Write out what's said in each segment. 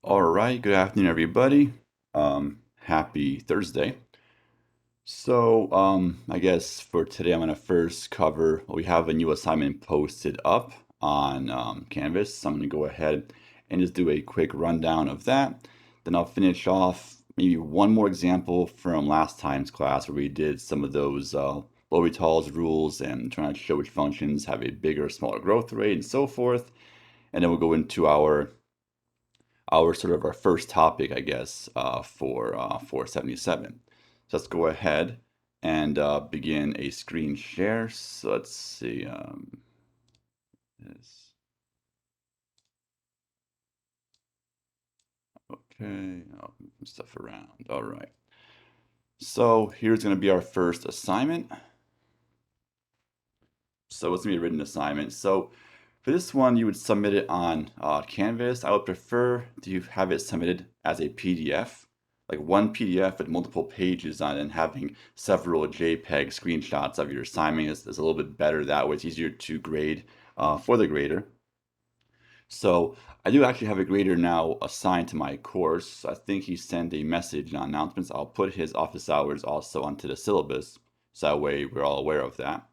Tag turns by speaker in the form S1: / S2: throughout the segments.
S1: All right, good afternoon, everybody. Happy Thursday. I guess for today, I'm going to first cover, we have a new assignment posted up on Canvas. So I'm going to go ahead and just do a quick rundown of that. Then I'll finish off maybe one more example from last time's class where we did some of those L'Hopital's rules and trying to show which functions have a bigger or smaller growth rate and so forth. And then we'll go into our sort of our first topic, I guess, for 477. So let's go ahead and begin a screen share. So let's see. This. Okay, I'll move some stuff around. All right. So here's going to be our first assignment. So it's going to be a written assignment. So for this one, you would submit it on Canvas. I would prefer to have it submitted as a PDF, like one PDF with multiple pages on it, and having several JPEG screenshots of your assignment is a little bit better. That way it's easier to grade for the grader. So I do actually have a grader now assigned to my course. I think he sent a message on announcements. I'll put his office hours also onto the syllabus, so that way we're all aware of that.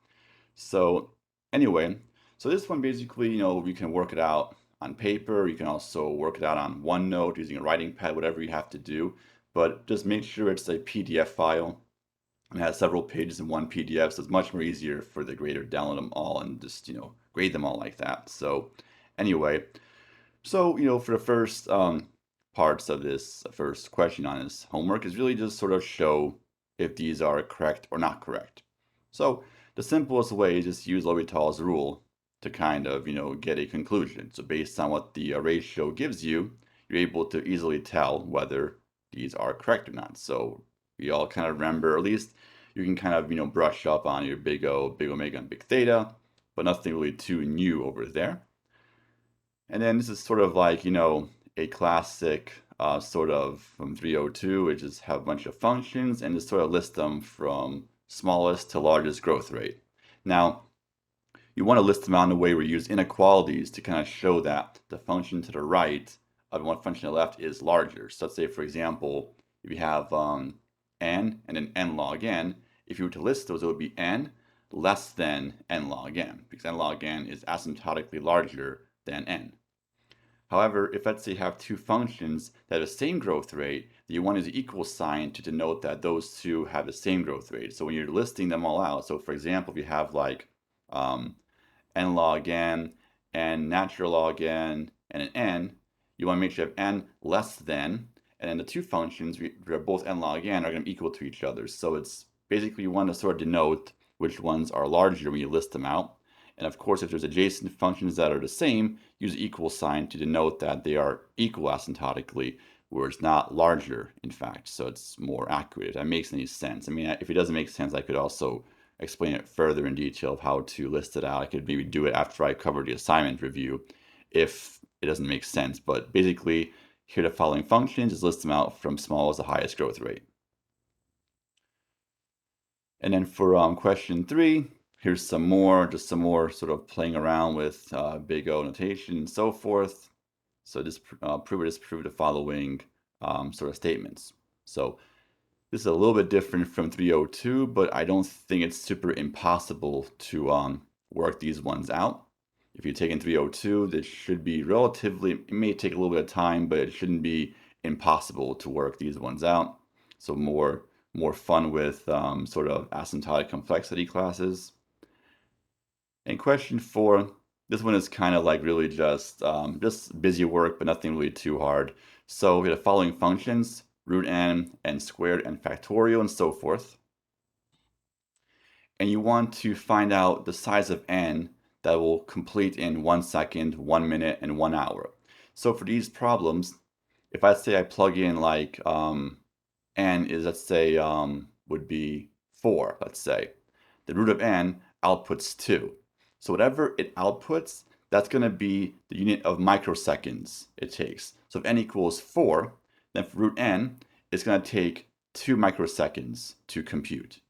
S1: So anyway, so this one basically, you can work it out on paper. You can also work it out on OneNote using a writing pad, whatever you have to do. But just make sure it's a PDF file and has several pages in one PDF. So it's much more easier for the grader to download them all and just, grade them all like that. So anyway, for the first parts of this first question on this homework is really just sort of show if these are correct or not correct. So the simplest way is just use L'Hopital's rule to kind of, get a conclusion. So based on what the ratio gives you, you're able to easily tell whether these are correct or not. So we all kind of remember, or at least you can kind of, brush up on your big O, big omega, and big theta, but nothing really too new over there. And then this is sort of like, a classic sort of from 302, which is have a bunch of functions and just sort of list them from smallest to largest growth rate. Now, you want to list them out in a way where you use inequalities to kind of show that the function to the right of one function to the left is larger. So let's say, for example, if you have n and then n log n, if you were to list those, it would be n less than n log n, because n log n is asymptotically larger than n. However, if let's say you have two functions that have the same growth rate, you want is the equal sign to denote that those two have the same growth rate. So when you're listing them all out, so for example, if you have like n log n, and natural log n, and an n, you want to make sure you have n less than, and then the two functions, they're both n log n, are going to be equal to each other. So it's basically you want to sort of denote which ones are larger when you list them out. And of course, if there's adjacent functions that are the same, use the equal sign to denote that they are equal asymptotically, where it's not larger, in fact. So it's more accurate, if that makes any sense. I mean, if it doesn't make sense, I could also explain it further in detail of how to list it out. I could maybe do it after I cover the assignment review if it doesn't make sense. But basically, here are the following functions. Just list them out from smallest to highest growth rate. And then for question 3, here's some more sort of playing around with big O notation and so forth. So just prove or disprove the following sort of statements. So this is a little bit different from 302, but I don't think it's super impossible to work these ones out. If you take in 302, this should be relatively, it may take a little bit of time, but it shouldn't be impossible to work these ones out. So more fun with sort of asymptotic complexity classes. And question 4, this one is kind of like really just busy work, but nothing really too hard. So we have the following functions: root n squared, and factorial, and so forth. And you want to find out the size of n that will complete in 1 second, 1 minute, and 1 hour. So for these problems, if I say I plug in like n is, let's say, would be 4, let's say, the root of n outputs 2. So whatever it outputs, that's going to be the unit of microseconds it takes. So if n equals 4, then for root n, it's going to take 2 microseconds to compute.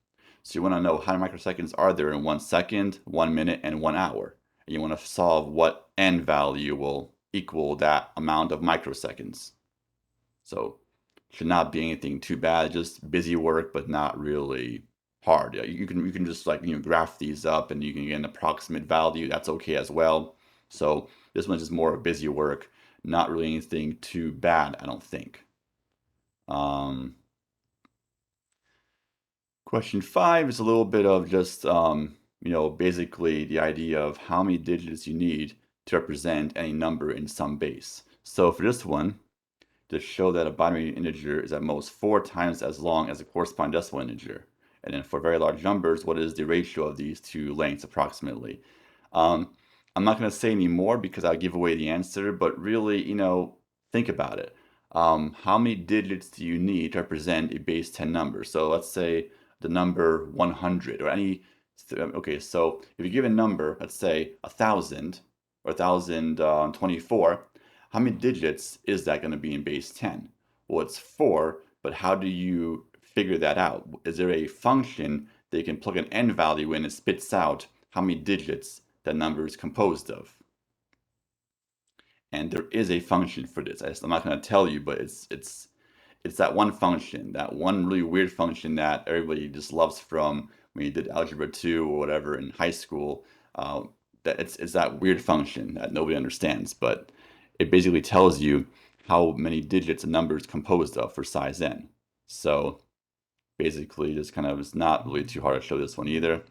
S1: So you want to know how many microseconds are there in 1 second, 1 minute, and 1 hour. And you want to solve what n value will equal that amount of microseconds. So should not be anything too bad, just busy work, but not really hard. Yeah, you can just like graph these up and you can get an approximate value. That's okay as well. So this one's just more busy work, not really anything too bad, I don't think. Um, Question 5 is a little bit of just basically the idea of how many digits you need to represent any number in some base. So for this one, to show that a binary integer is at most 4 times as long as a corresponding decimal integer. And then for very large numbers, what is the ratio of these two lengths approximately? Um, I'm not going to say any more because I'll give away the answer, but really, think about it. How many digits do you need to represent a base 10 number? So let's say the number 100 or any, okay, so if you give a number, let's say 1,000 or 1,024, how many digits is that going to be in base 10? Well, it's 4, but how do you figure that out? Is there a function that you can plug an n value in and spits out how many digits that number is composed of? And there is a function for this. I'm not going to tell you, but it's that one function, that one really weird function that everybody just loves from when you did algebra 2 or whatever in high school. Uh, that it's that weird function that nobody understands, but it basically tells you how many digits a number is composed of for size n. So basically, just kind of, it's not really too hard to show this one either.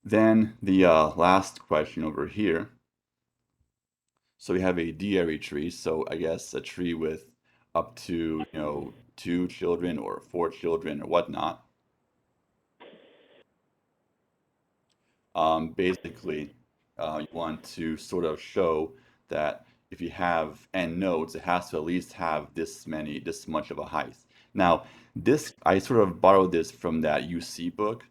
S1: Then the last question over here. So we have a D-array tree, so I guess a tree with up to, 2 children or 4 children or whatnot. Basically, you want to sort of show that if you have n nodes, it has to at least have this much of a height. Now, I sort of borrowed this from that UC book.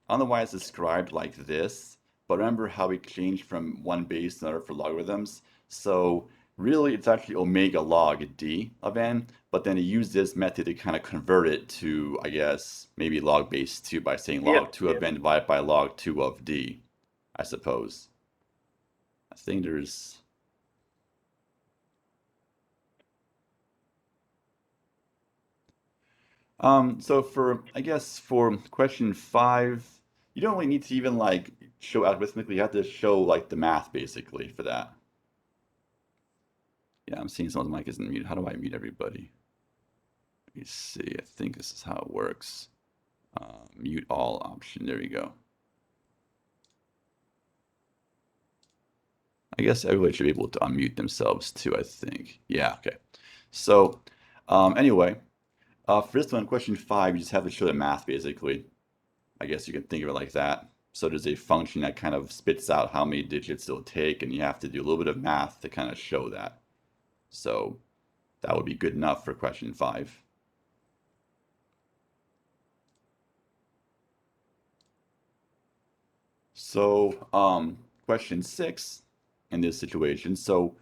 S1: I don't know why it's described like this, but remember how we changed from one base to another for logarithms? So really, it's actually omega log d of n, but then you use this method to kind of convert it to, I guess, maybe log base 2 by saying log 2 of n divided by log 2 of d, I suppose. I think there's... I guess for question 5, you don't really need to even like show algorithmically, you have to show like the math basically for that. Yeah, I'm seeing someone's mic isn't muted. How do I mute everybody? Let me see. I think this is how it works. Mute all option. There you go. I guess everybody should be able to unmute themselves too, I think. Yeah, okay. So anyway, for this one, question 5, you just have to show the math basically. I guess you can think of it like that. So there's a function that kind of spits out how many digits it'll take, and you have to do a little bit of math to kind of show that. So that would be good enough for question 5. So question 6 in this situation. So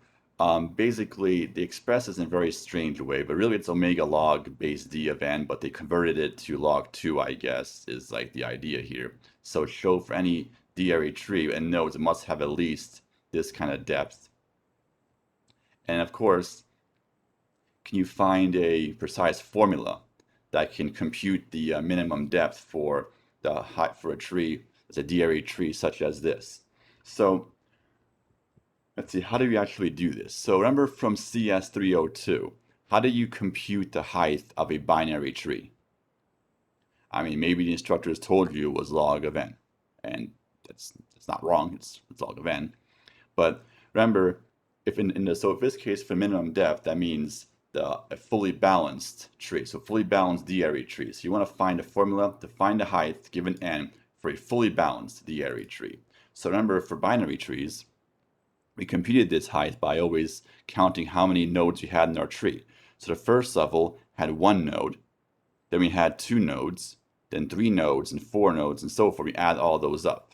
S1: basically, they express this in a very strange way, but really it's omega log base d of n, but they converted it to log 2, I guess, is like the idea here. So show for any d-array tree and nodes, it must have at least this kind of depth. And of course, can you find a precise formula that can compute the minimum depth for the height for a tree, as a d-array tree such as this? So let's see, how do we actually do this? So remember from CS 302, how do you compute the height of a binary tree? I mean, maybe the instructors told you it was log of n, and that's not wrong, it's log of n. But remember, if in this case for minimum depth, that means a fully balanced tree, so fully balanced d-array tree. So you want to find a formula to find the height given n for a fully balanced d-array tree. So remember, for binary trees, we computed this height by always counting how many nodes we had in our tree. So the first level had 1 node, then we had 2 nodes, then 3 nodes, and 4 nodes, and so forth. We add all those up.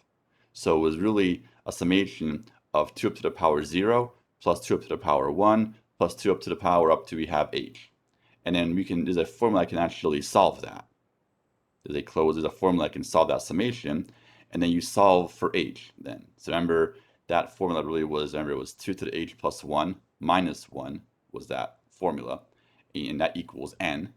S1: So it was really a summation of 2 up to the power 0 plus 2 up to the power 1 plus 2 up to the power up to we have h. And then there's a formula that can actually solve that. There's a formula that can solve that summation, and then you solve for h then. So remember, that formula really was, it was 2 to the h plus 1 minus 1 was that formula, and that equals n,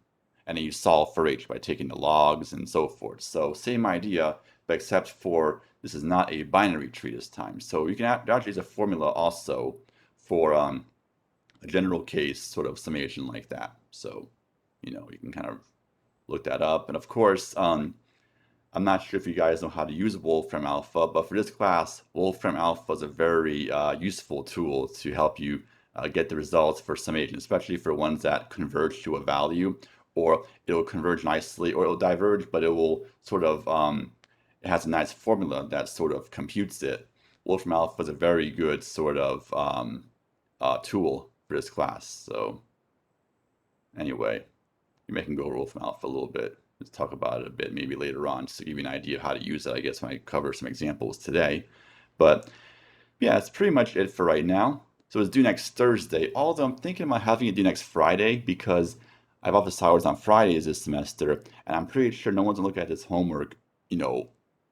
S1: and then you solve for h by taking the logs and so forth. So same idea, but except for this is not a binary tree this time. So you can actually use a formula also for a general case sort of summation like that. So, you can kind of look that up. And of course, I'm not sure if you guys know how to use Wolfram Alpha, but for this class, Wolfram Alpha is a very useful tool to help you get the results for summation, especially for ones that converge to a value, or it'll converge nicely, or it'll diverge, but it will sort of, it has a nice formula that sort of computes it. Wolfram Alpha is a very good sort of tool for this class. So anyway, we can go Wolfram Alpha a little bit. Let's talk about it a bit maybe later on, just to give you an idea of how to use it, I guess, when I cover some examples today. But yeah, that's pretty much it for right now. So it's due next Thursday, although I'm thinking about having it due next Friday because I have office hours on Fridays this semester, and I'm pretty sure no one's gonna look at this homework,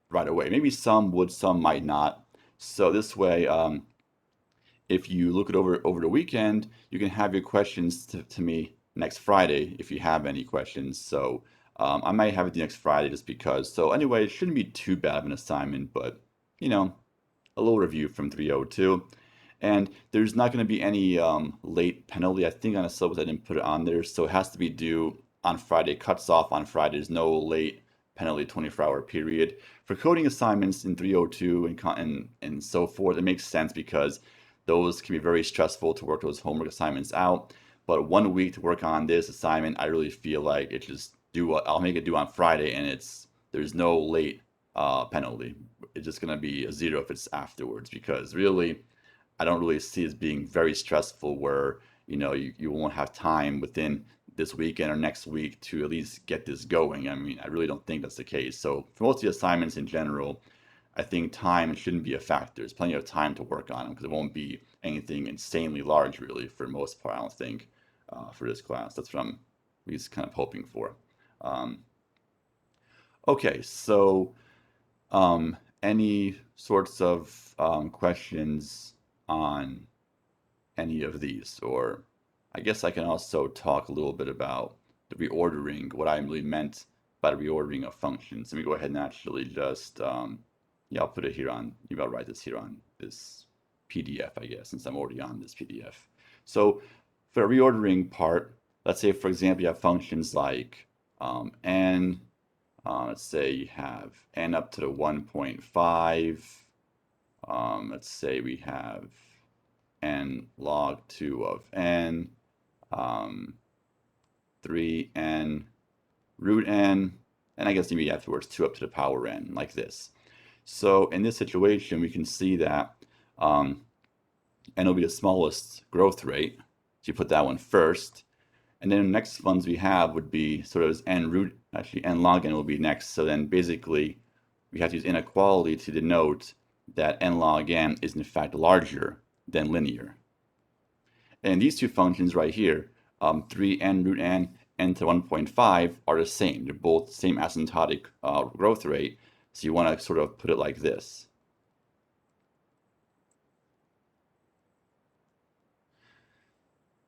S1: right away. Maybe some would, some might not. So this way, if you look it over the weekend, you can have your questions to me next Friday if you have any questions. So I might have it the next Friday just because. So anyway, it shouldn't be too bad of an assignment, but a little review from 302. And there's not going to be any late penalty. I think on a syllabus I didn't put it on there, so it has to be due on Friday. Cuts off on Friday. There's no late penalty 24-hour period. For coding assignments in 302 and so forth, it makes sense because those can be very stressful to work those homework assignments out. But 1 week to work on this assignment, I really feel like it just I'll make it due on Friday, and there's no late penalty. It's just going to be a 0 if it's afterwards, because really I don't really see it as being very stressful where you won't have time within this weekend or next week to at least get this going. I mean, I really don't think that's the case. So for most of the assignments in general, I think time shouldn't be a factor. There's plenty of time to work on them because it won't be anything insanely large, really, for the most part, I don't think, for this class. That's what I'm at least kind of hoping for. Um, okay, so any sorts of questions on any of these? Or I guess I can also talk a little bit about the reordering, what I really meant by the reordering of functions. Let me go ahead and actually just, yeah, I'll put it here on, maybe I'll write this here on this PDF, I guess, since I'm already on this PDF. So for the reordering part, let's say, for example, you have functions like n, let's say you have n up to the 1.5. Let's say we have n log 2 of n, 3n root n, and I guess maybe afterwards 2 up to the power n, like this. So in this situation, we can see that n will be the smallest growth rate. So you put that one first. And then the next ones we have would be sort of as n log n will be next. So then basically we have to use inequality to denote that n log n is in fact larger than linear. And these two functions right here, 3n root n, n to 1.5 are the same. They're both same asymptotic growth rate. So you want to sort of put it like this.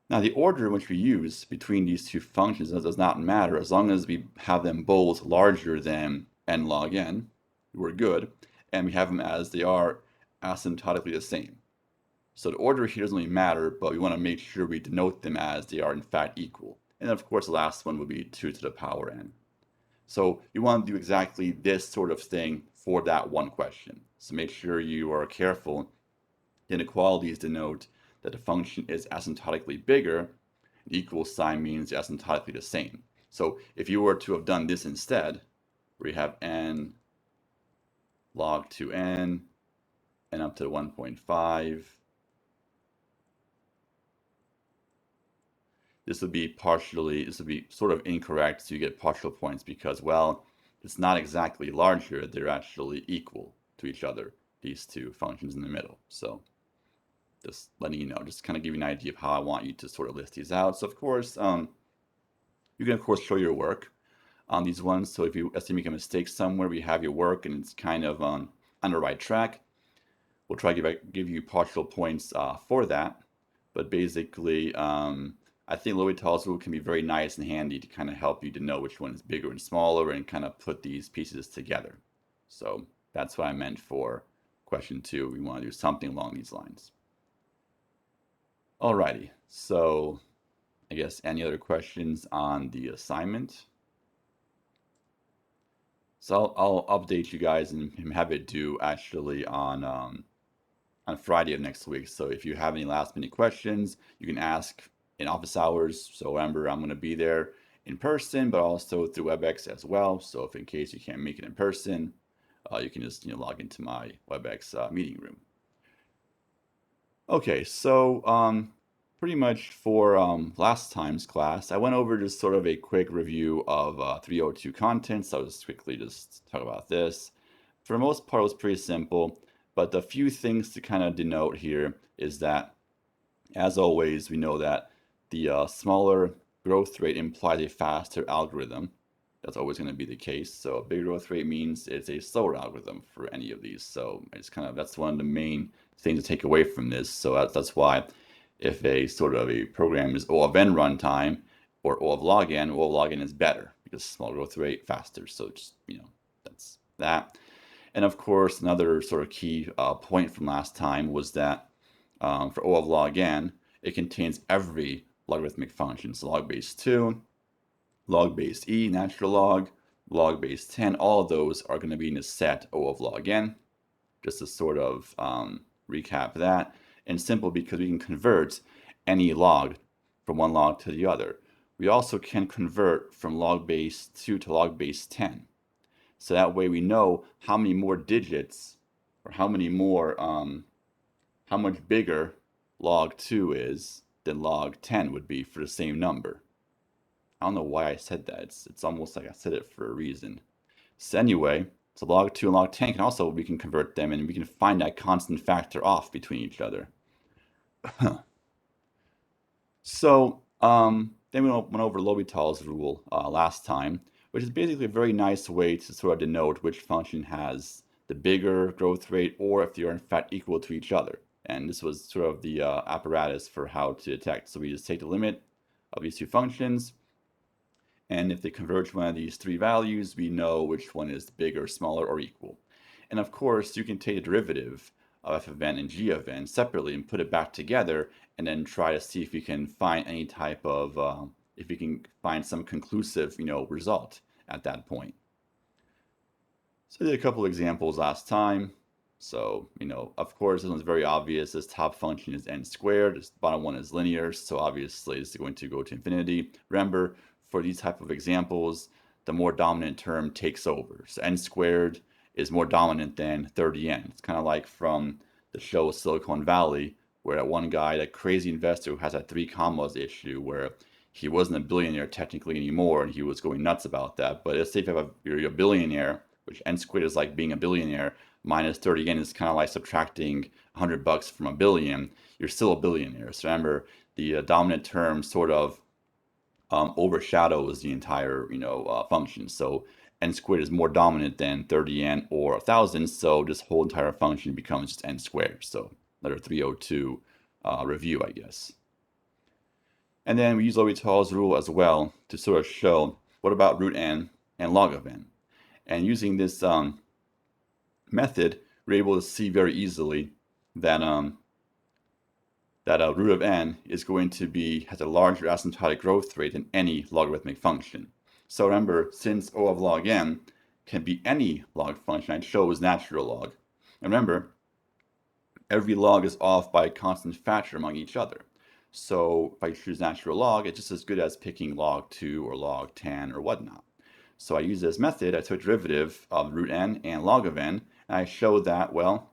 S1: Now the order in which we use between these two functions does not matter as long as we have them both larger than n log n. We're good. And we have them as they are asymptotically the same. So the order here doesn't really matter, but we want to make sure we denote them as they are in fact equal. And then of course the last one would be 2 to the power n. So you want to do exactly this sort of thing for that one question. So make sure you are careful. Inequalities denote that the function is asymptotically bigger. The equal sign means asymptotically the same. So if you were to have done this instead, where you have n log 2n, n up to 1.5, this would be sort of incorrect, so you get partial points because, well, it's not exactly larger, they're actually equal to each other, these two functions in the middle. So just letting you know, just kind of give you an idea of how I want you to sort of list these out. So of course, you can of course show your work on these ones. So if you make a mistake somewhere, we have your work and it's kind of on the right track, we'll try to give you partial points for that. But basically, I think L'Hopital's rule can be very nice and handy to kind of help you to know which one is bigger and smaller and kind of put these pieces together. So that's what I meant for question 2. We want to do something along these lines. Alrighty, so I guess any other questions on the assignment? So I'll update you guys and have it due actually on Friday of next week. So if you have any last minute questions, you can ask in office hours. So remember, I'm going to be there in person, but also through WebEx as well. So if in case you can't make it in person, you can just log into my WebEx meeting room. Okay, so pretty much for last time's class, I went over just sort of a quick review of 302 content. So I'll just quickly just talk about this. For the most part, it was pretty simple, but the few things to kind of denote here is that, as always, we know that the smaller growth rate implies a faster algorithm. That's always going to be the case. So a bigger growth rate means it's a slower algorithm for any of these. So it's kind of, that's one of the main things to take away from this. So that's why if a sort of a program is O of n runtime or O of log n, O of log n is better because small growth rate faster. So just, that's that. And of course, another sort of key point from last time was that for O of log n, it contains every logarithmic function. So log base 2, log base e, natural log base 10, all of those are going to be in the set O of log n. Just to sort of recap that. And simple because we can convert any log from one log to the other. We also can convert from log base 2 to log base 10. So that way we know how many more digits or how much bigger log 2 is than log 10 would be for the same number. I don't know why I said that. It's almost like I said it for a reason. So anyway, so log 2 and log 10 can also, we can convert them and we can find that constant factor off between each other. So then we went over L'Hopital's rule last time, which is basically a very nice way to sort of denote which function has the bigger growth rate or if they are in fact equal to each other. And this was sort of the apparatus for how to detect. So we just take the limit of these two functions, and if they converge one of these three values, we know which one is bigger, smaller, or equal. And of course, you can take a derivative of f of n and g of n separately and put it back together and then try to see if we can find any type of, if we can find some conclusive, result at that point. So I did a couple examples last time. So, of course, this one's very obvious. This top function is n squared. This bottom one is linear. So obviously, this is going to go to infinity. Remember, for these type of examples, the more dominant term takes over. So n squared is more dominant than 30n. It's kind of like from the show Silicon Valley, where that one guy, that crazy investor who has that 3 commas issue, where he wasn't a billionaire technically anymore, and he was going nuts about that. But let's say if you're a billionaire, which n squared is like being a billionaire, minus 30n is kind of like subtracting $100 from a billion. You're still a billionaire. So remember, the dominant term sort of overshadows the entire function. So n squared is more dominant than 30n or 1000. So this whole entire function becomes just n squared. So letter 302 review, I guess. And then we use L'Hopital's rule as well to sort of show what about root n and log of n. And using this method, we're able to see very easily that root of n is going to has a larger asymptotic growth rate than any logarithmic function. So remember, since O of log n can be any log function, I chose natural log. And remember, every log is off by a constant factor among each other. So if I choose natural log, it's just as good as picking log 2 or log 10 or whatnot. So I use this method. I took derivative of root n and log of n, and I showed that, well,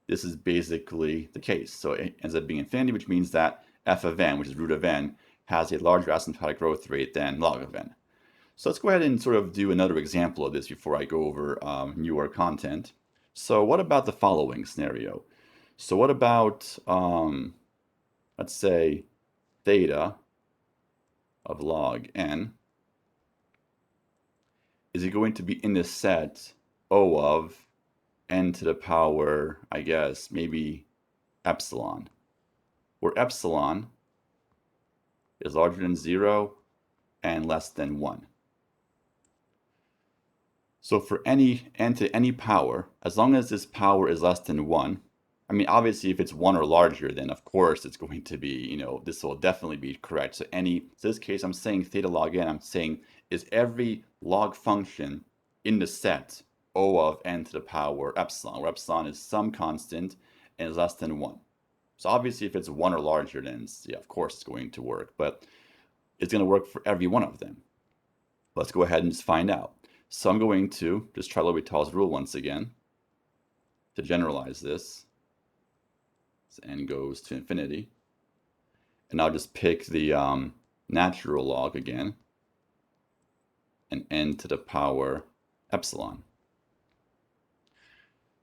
S1: this is basically the case. So it ends up being infinity, which means that f of n, which is root of n, has a larger asymptotic growth rate than log of n. So let's go ahead and sort of do another example of this before I go over newer content. So what about the following scenario? So what about, let's say, theta of log n? Is it going to be in the set O of n to the power, I guess, maybe epsilon, where epsilon is larger than 0 and less than 1. So for any n to any power, as long as this power is less than 1, I mean, obviously, if it's 1 or larger, then of course it's going to be, this will definitely be correct. So in this case, I'm saying theta log n, I'm saying is every log function in the set O of n to the power epsilon, where epsilon is some constant and is less than 1. So obviously, if it's 1 or larger, then yeah, of course it's going to work, but it's going to work for every one of them. Let's go ahead and just find out. So I'm going to just try L'Hopital's rule once again to generalize this. So n goes to infinity. And I'll just pick the natural log again, and n to the power epsilon.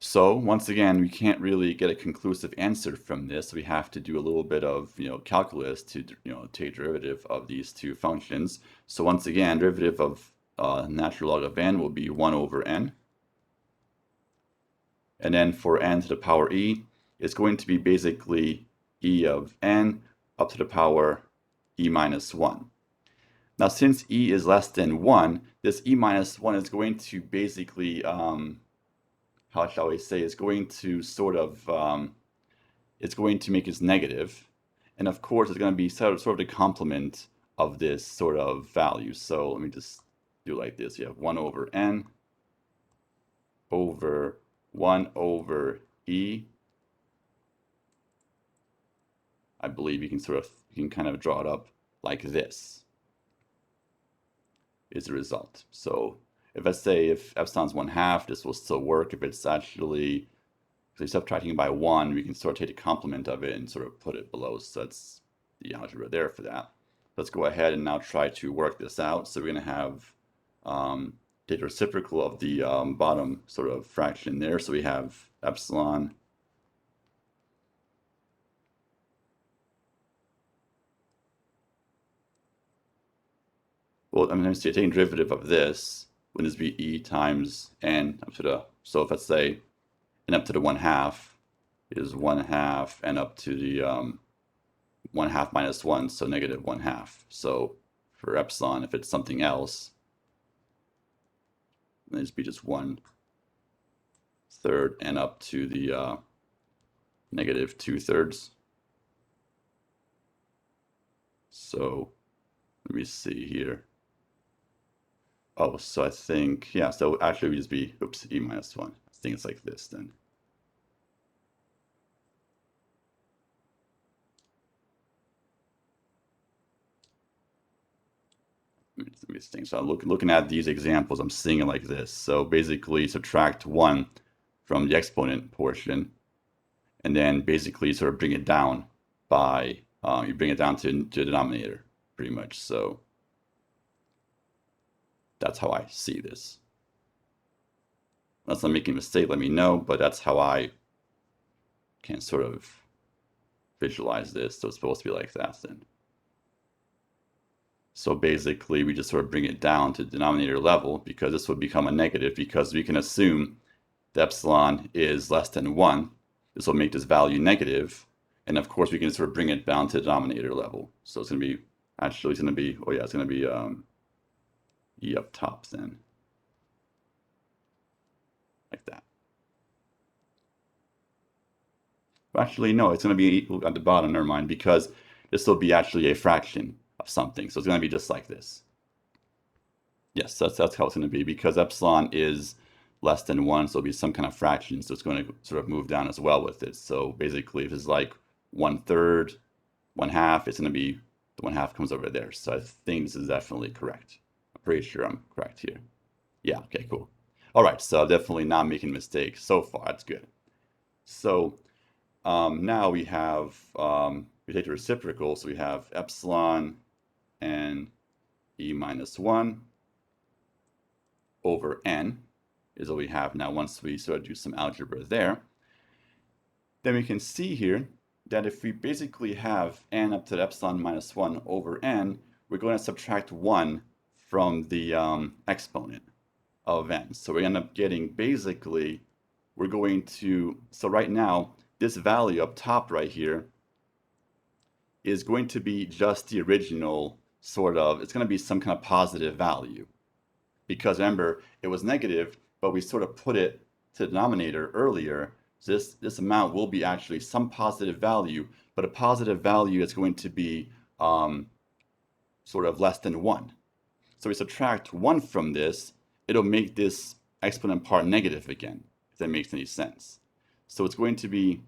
S1: So once again, we can't really get a conclusive answer from this. We have to do a little bit of calculus to take derivative of these two functions. So once again, derivative of natural log of n will be 1 over n. And then for n to the power e, it's going to be basically e of n up to the power e minus 1. Now, since e is less than 1, this e minus 1 is going to basically, how shall we say, it's going to sort of, it's going to make it negative. And of course, it's going to be sort of the complement of this sort of value. So let me just do it like this. You have 1 over n over 1 over e. I believe you can kind of draw it up like this is the result. So if I say if epsilon's 1/2, this will still work. If it's actually, so subtracting by 1, we can sort of take the complement of it and sort of put it below. So that's the algebra there for that. Let's go ahead and now try to work this out. So we're going to have take the reciprocal of the bottom sort of fraction there. So we have epsilon well, I'm going to say taking derivative of this would this be e times n up to the, so if let's say n up to the 1/2 is 1/2 n up to the 1/2 minus 1, so negative 1/2. So for epsilon, if it's something else, then it'd be just 1/3 n up to the negative 2/3. So let me see here. Oh, so I think, yeah, so actually it would just be, oops, e minus 1. I think it's like this then. Let me think. So looking at these examples, I'm seeing it like this. So basically subtract 1 from the exponent portion, and then basically sort of bring it down by, you bring it down to the denominator, pretty much. So that's how I see this. Unless I'm making a mistake, let me know, but that's how I can sort of visualize this. So it's supposed to be like that then. So basically, we just sort of bring it down to denominator level because this would become a negative because we can assume the epsilon is less than 1. This will make this value negative. And of course, we can sort of bring it down to denominator level. So it's going to be, actually, it's going to be, oh yeah, it's going to be e up top then. Like that. Actually, no, it's going to be at the bottom, never mind, because this will be actually a fraction of something. So it's going to be just like this. Yes, that's how it's going to be because epsilon is less than 1, so it'll be some kind of fraction. So it's going to sort of move down as well with it. So basically, if it's like 1/3, 1/2, it's going to be, the 1/2 comes over there. So I think this is definitely correct. I'm pretty sure I'm correct here. Yeah, okay, cool. All right, so definitely not making mistakes so far. That's good. So now we have, we take the reciprocal, so we have epsilon and e minus 1 over n is what we have now once we sort of do some algebra there. Then we can see here that if we basically have n up to the epsilon minus 1 over n, we're going to subtract 1 from the exponent of n. So we end up getting basically, we're going to, so right now, this value up top right here is going to be just the original sort of, it's going to be some kind of positive value. Because remember, it was negative, but we sort of put it to the denominator earlier. So this amount will be actually some positive value, but a positive value is going to be sort of less than 1. So we subtract 1 from this, it'll make this exponent part negative again, if that makes any sense. So it's going to be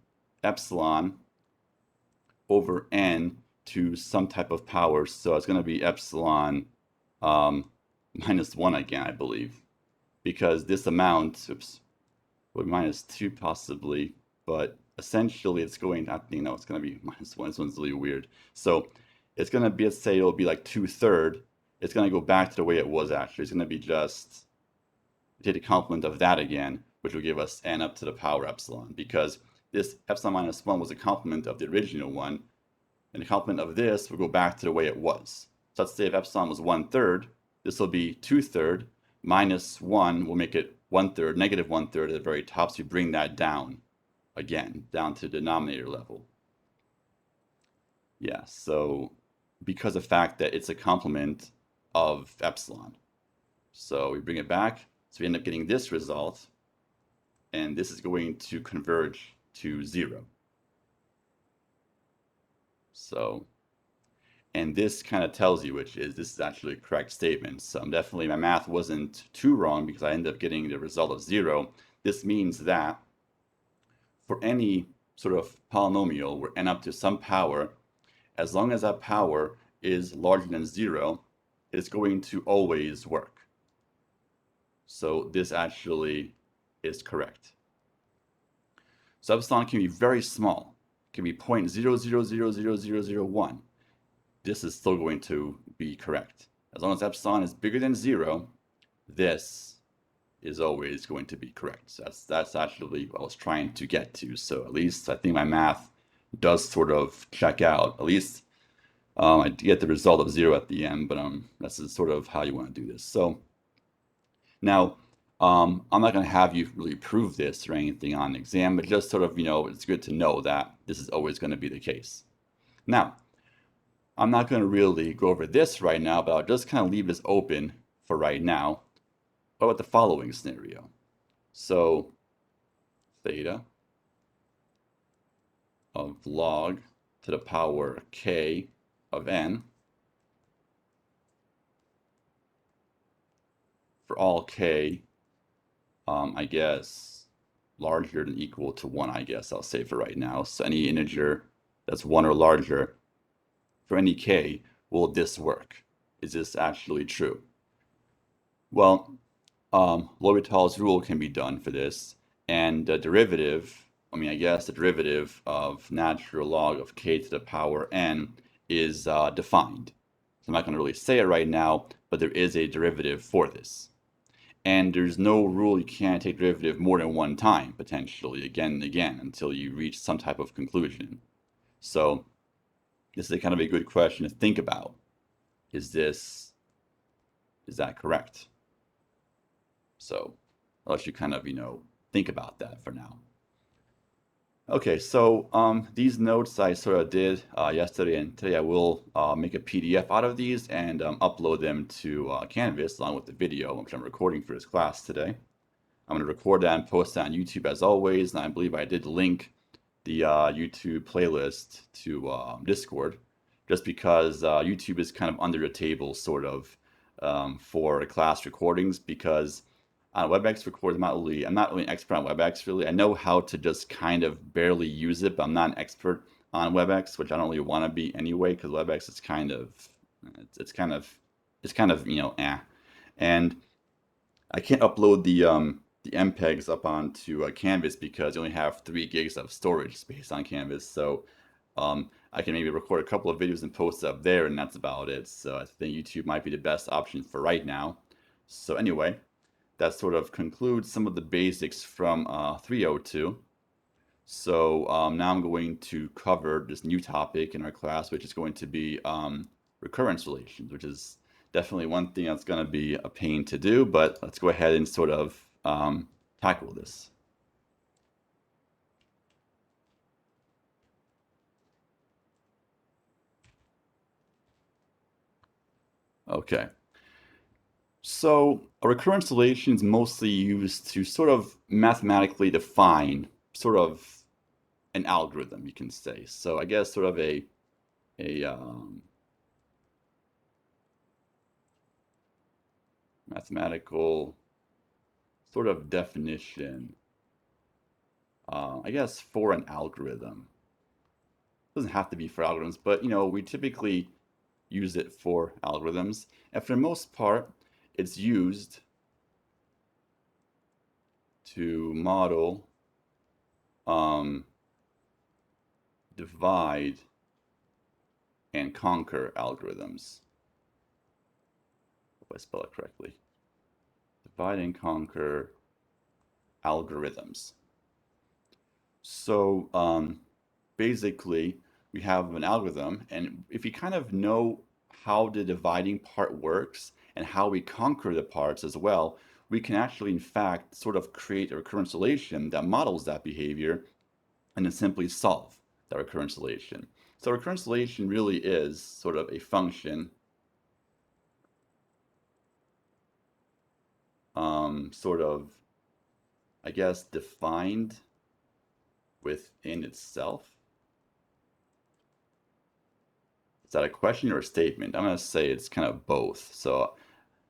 S1: epsilon over n to some type of power. So it's going to be epsilon minus 1 again, I believe. Because this amount, would minus 2 possibly, but essentially it's going, I think, no, it's going to be minus 1. This one's really weird. So it's going to be, let's say it'll be like 2/3. It's going to go back to the way it was actually. It's going to be just, take the complement of that again, which will give us n up to the power epsilon, because this epsilon minus 1 was a complement of the original one, and the complement of this will go back to the way it was. So let's say if epsilon was 1/3, this will be 2/3, minus 1 will make it 1/3, negative 1/3 at the very top, so you bring that down again, down to the denominator level. Yeah, so because of the fact that it's a complement of epsilon. So we bring it back, so we end up getting this result, and this is going to converge to 0. So, and this kind of tells you which is, this is actually a correct statement. So definitely my math wasn't too wrong because I ended up getting the result of 0. This means that for any sort of polynomial where n up to some power, as long as that power is larger than 0, it's going to always work. So this actually is correct. So epsilon can be very small. It can be 0.00000001. This is still going to be correct. As long as epsilon is bigger than 0, this is always going to be correct. So that's actually what I was trying to get to. So at least I think my math does sort of check out. At least I get the result of 0 at the end, but that's sort of how you want to do this. So now, I'm not going to have you really prove this or anything on the exam, but just sort of, it's good to know that this is always going to be the case. Now, I'm not going to really go over this right now, but I'll just kind of leave this open for right now. What about the following scenario? So, theta of log to the power k of n for all k, I guess, larger than equal to 1, I guess I'll say for right now. So any integer that's 1 or larger, for any k, will this work? Is this actually true? Well, L'Hopital's rule can be done for this, and the derivative, I guess the derivative of natural log of k to the power n is defined. So I'm not going to really say it right now, but there is a derivative for this. And there's no rule you can't take derivative more than 1 time, potentially, again and again, until you reach some type of conclusion. So this is kind of a good question to think about. Is that correct? So I'll let you kind of, think about that for now. Okay, so these notes I sort of did yesterday, and today I will make a PDF out of these and upload them to Canvas along with the video, which I'm recording for this class today. I'm going to record that and post that on YouTube as always, and I believe I did link the YouTube playlist to Discord, just because YouTube is kind of under the table sort of for class recordings, because on WebEx record, I'm not really an expert on WebEx really. I know how to just kind of barely use it, but I'm not an expert on WebEx, which I don't really want to be anyway, because WebEx is kind of, it's kind of, and I can't upload the MPEGs up onto Canvas because you only have 3 gigs of storage space on Canvas. So I can maybe record a couple of videos and post up there, and that's about it. So I think YouTube might be the best option for right now. So anyway, that sort of concludes some of the basics from 302. So now I'm going to cover this new topic in our class, which is going to be recurrence relations, which is definitely one thing that's going to be a pain to do, but let's go ahead and sort of tackle this. Okay. So a recurrence relation is mostly used to sort of mathematically define sort of an algorithm, you can say. So I guess sort of a mathematical sort of definition, I guess, for an algorithm. It doesn't have to be for algorithms, but we typically use it for algorithms. And for the most part, it's used to model, um, divide, and conquer algorithms. Hope I spell it correctly. Divide and conquer algorithms. So basically, we have an algorithm, and if you kind of know how the dividing part works and how we conquer the parts as well, we can actually, in fact, sort of create a recurrence relation that models that behavior and then simply solve that recurrence relation. So recurrence relation really is sort of a function, sort of, I guess, defined within itself. Is that a question or a statement? I'm going to say it's kind of both. So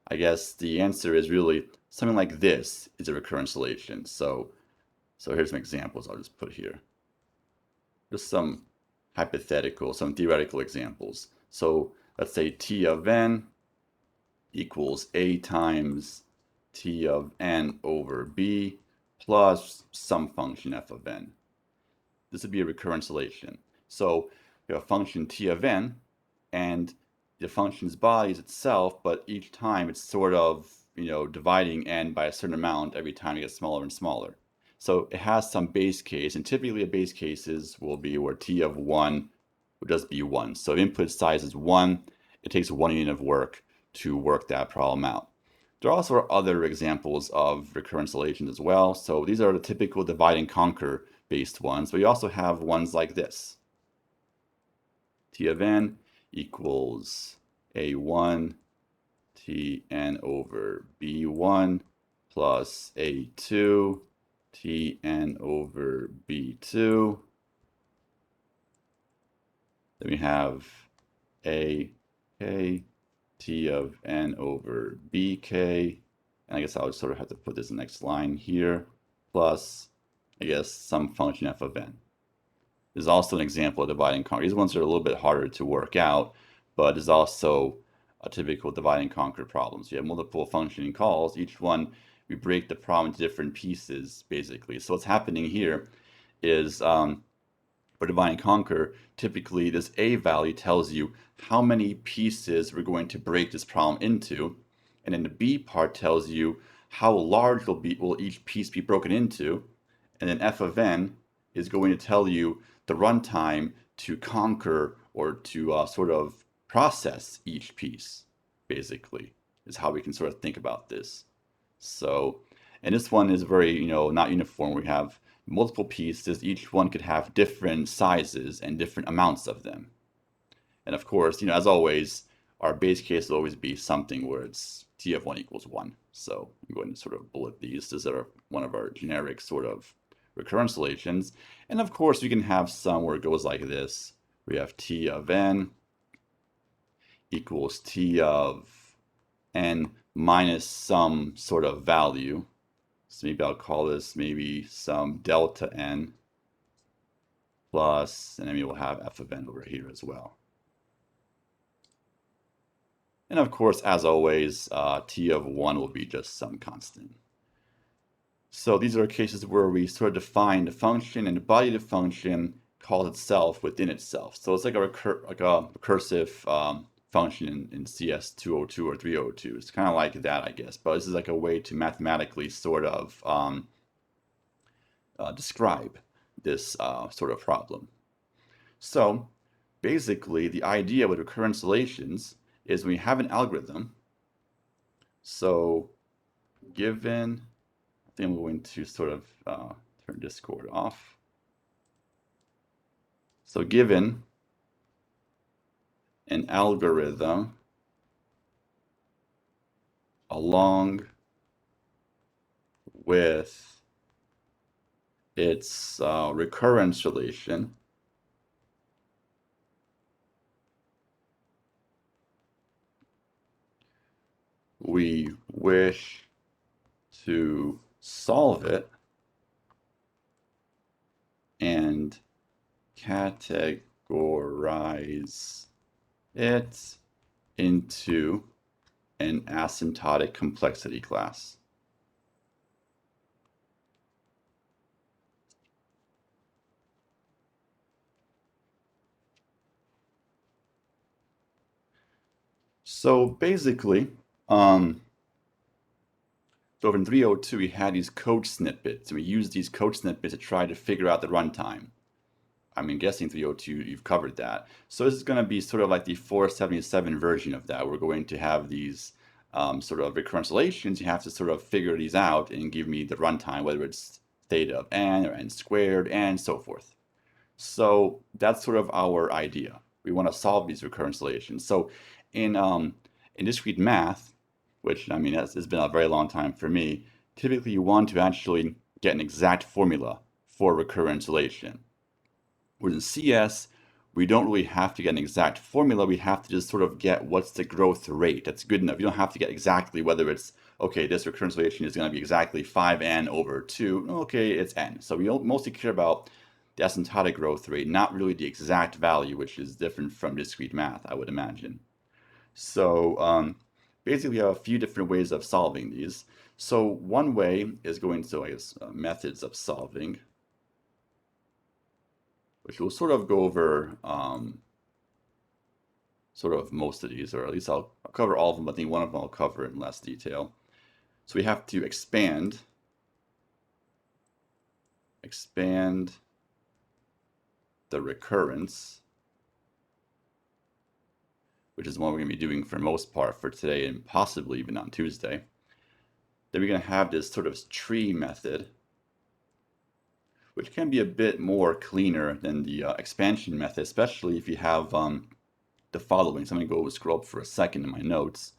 S1: I guess the answer is really something like this is a recurrence relation. So here's some examples I'll just put here. Just some hypothetical, some theoretical examples. So let's say T of n equals A times T of n over B plus some function f of n. This would be a recurrence relation. So we have a function T of n, and the function's body is itself, but each time it's sort of, dividing n by a certain amount every time it gets smaller and smaller. So it has some base case, and typically a base cases will be where T of 1 would just be 1. So if input size is 1, it takes 1 unit of work to work that problem out. There also are other examples of recurrence relations as well. So these are the typical divide and conquer based ones, but you also have ones like this. T of n equals a1 Tn over b1 plus a2 Tn over b2. Then we have a k T of n over bk, and I guess I'll sort of have to put this in the next line here, plus, I guess, some function f of n. This is also an example of divide and conquer. These ones are a little bit harder to work out, but is also a typical divide and conquer problem. So you have multiple functioning calls. Each one, we break the problem into different pieces, basically. So what's happening here is for divide and conquer, typically this a value tells you how many pieces we're going to break this problem into, and then the b part tells you how large will each piece be broken into, and then f of n is going to tell you the runtime to conquer or to sort of process each piece, basically, is how we can sort of think about this. So, and this one is very, not uniform. We have multiple pieces. Each one could have different sizes and different amounts of them. And of course, as always, our base case will always be something where it's T of 1 equals 1. So I'm going to sort of bullet these. These are one of our generic sort of recurrence relations. And of course, you can have some where it goes like this. We have T of n equals T of n minus some sort of value. So maybe I'll call this maybe some delta n plus, and then we will have f of n over here as well. And of course, as always, T of 1 will be just some constant. So these are cases where we sort of define the function, and the body of the function calls itself within itself. So it's like a recursive function in CS 202 or 302. It's kind of like that, I guess. But this is like a way to mathematically sort of describe this sort of problem. So basically, the idea with recurrence relations is we have an algorithm. So given, I think I'm going to sort of turn Discord off. So given an algorithm along with its recurrence relation, we wish to solve it and categorize it into an asymptotic complexity class. So basically, so in 302, we had these code snippets, and we used these code snippets to try to figure out the runtime. I'm guessing 302, you've covered that. So this is going to be sort of like the 477 version of that. We're going to have these sort of recurrence relations. You have to sort of figure these out and give me the runtime, whether it's theta of n or n squared and so forth. So that's sort of our idea. We want to solve these recurrence relations. So in discrete math, which I mean it's been a very long time for me, typically you want to actually get an exact formula for recurrence relation. Whereas in CS, we don't really have to get an exact formula. We have to just sort of get what's the growth rate. That's good enough. You don't have to get exactly whether it's, okay, this recurrence relation is going to be exactly 5n over 2. Okay, it's n. So we mostly care about the asymptotic growth rate, not really the exact value, which is different from discrete math, I would imagine. So basically, we have a few different ways of solving these. So one way is going to, I guess, methods of solving, which we'll sort of go over sort of most of these, or at least I'll cover all of them, but I think one of them I'll cover in less detail. So we have to expand the recurrence, which is one we're going to be doing for most part for today and possibly even on Tuesday. Then we're going to have this sort of tree method, which can be a bit more cleaner than the expansion method, especially if you have the following. So I'm going to go scroll up for a second in my notes.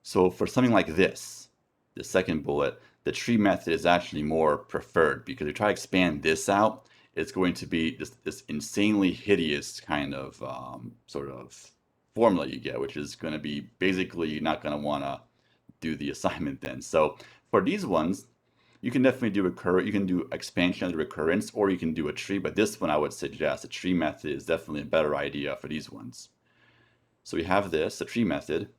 S1: So for something like this, the second bullet, the tree method is actually more preferred because if you try to expand this out, it's going to be this insanely hideous kind of sort of formula you get, which is going to be basically you're not going to want to do the assignment then. So for these ones, you can definitely do you can do expansion as a recurrence, or you can do a tree, but this one I would suggest a tree method is definitely a better idea for these ones. So we have this, the tree method,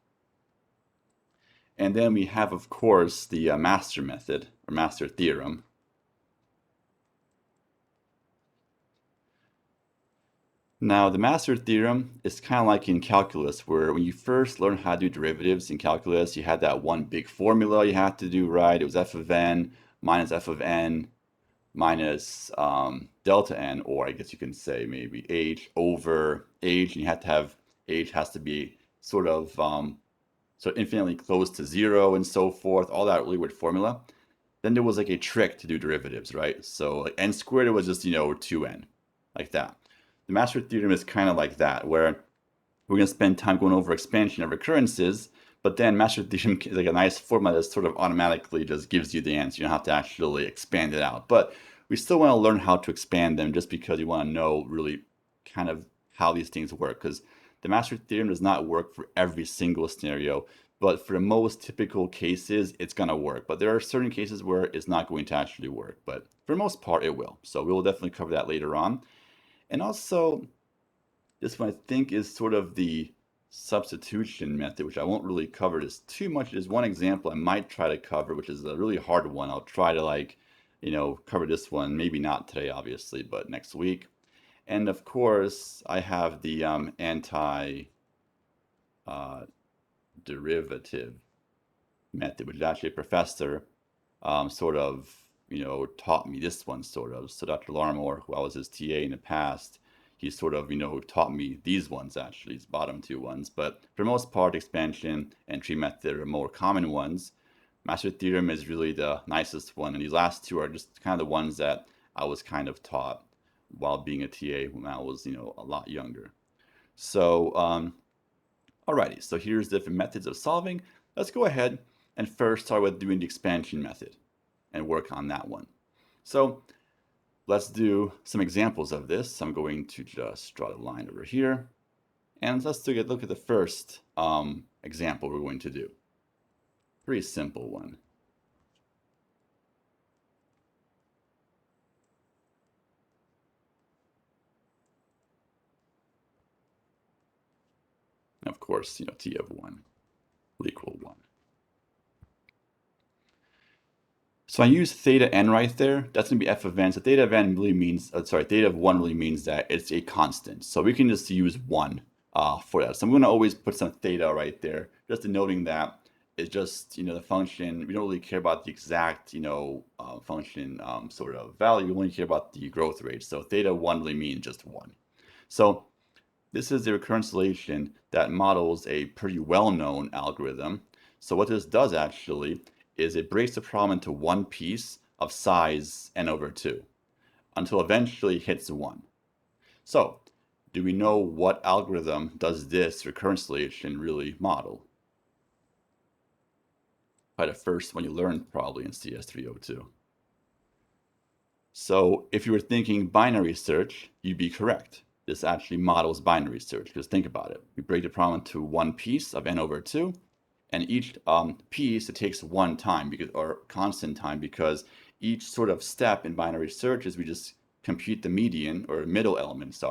S1: and then we have, of course, the master method, or master theorem. Now, the master theorem is kind of like in calculus, where when you first learn how to do derivatives in calculus, you had that one big formula you had to do, right? It was f of n minus f of n minus delta n, or I guess you can say maybe h over h, and you have to have h has to be sort of so infinitely close to 0 and so forth, all that really weird formula. Then there was like a trick to do derivatives, right? So like n squared, it was just, 2n, like that. The master theorem is kind of like that, where we're going to spend time going over expansion of recurrences, but then master theorem is like a nice formula that sort of automatically just gives you the answer. You don't have to actually expand it out. But we still want to learn how to expand them just because you want to know really kind of how these things work. Because the master theorem does not work for every single scenario, but for the most typical cases, it's going to work. But there are certain cases where it's not going to actually work. But for the most part, it will. So we will definitely cover that later on. And also, this one I think is sort of the substitution method, which I won't really cover this too much. There's one example I might try to cover, which is a really hard one. I'll try to cover this one, maybe not today, obviously, but next week. And of course, I have the anti-derivative method, which is actually a professor sort of, taught me this one sort of. So Dr. Larmore, who I was his TA in the past, he sort of, taught me these ones actually, these bottom two ones. But for the most part, expansion and tree method are more common ones. Master theorem is really the nicest one, and these last two are just kind of the ones that I was kind of taught while being a TA when I was, a lot younger. So, alrighty, so here's different methods of solving. Let's go ahead and first start with doing the expansion method and work on that one. So let's do some examples of this. I'm going to just draw the line over here, and let's take a look at the first example we're going to do. Pretty simple one. And of course, t of 1 will equal 1. So I use theta n right there. That's going to be f of n. So theta of n really means, theta of 1 really means that it's a constant. So we can just use 1 for that. So I'm going to always put some theta right there, just denoting that it's just, the function. We don't really care about the exact, function sort of value. We only care about the growth rate. So theta 1 really means just 1. So this is a recurrence relation that models a pretty well-known algorithm. So what this does actually is it breaks the problem into one piece of size n over 2 until eventually it hits 1. So do we know what algorithm does this recurrence relation really model? Probably the first one you learned probably in CS 302. So if you were thinking binary search, you'd be correct. This actually models binary search, because think about it. We break the problem into one piece of n over 2, and each piece, it takes one time, or constant time, because each sort of step in binary search is we just compute the median, or middle element,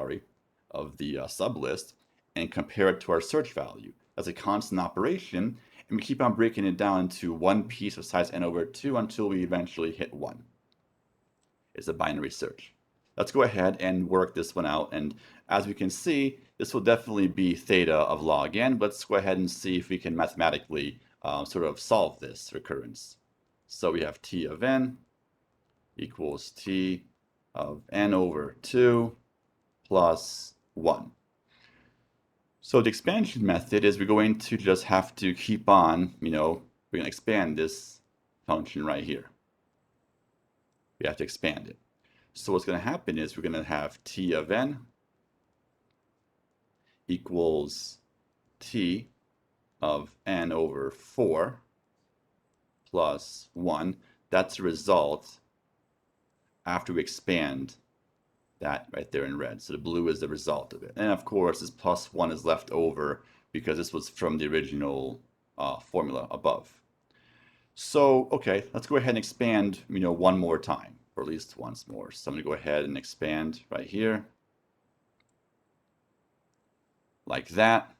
S1: of the sublist, and compare it to our search value. That's a constant operation, and we keep on breaking it down into one piece of size n over 2 until we eventually hit 1. It's a binary search. Let's go ahead and work this one out. And as we can see, this will definitely be theta of log n. Let's go ahead and see if we can mathematically sort of solve this recurrence. So we have t of n equals t of n over 2 plus 1. So the expansion method is we're going to just have to keep on, we're going to expand this function right here. We have to expand it. So what's going to happen is we're going to have t of n equals t of n over 4 plus 1. That's the result after we expand that right there in red. So the blue is the result of it. And of course, this plus 1 is left over because this was from the original formula above. So, okay, let's go ahead and expand, one more time, or at least once more. So I'm going to go ahead and expand right here, like that.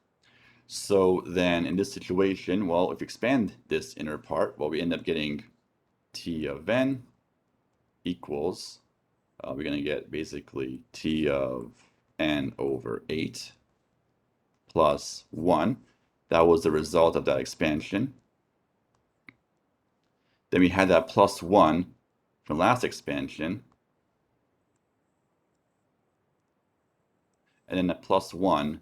S1: So then in this situation, well, if we expand this inner part, well, we end up getting t of n equals, we're going to get basically t of n over 8 plus 1. That was the result of that expansion. Then we had that plus 1 from last expansion. And then that plus 1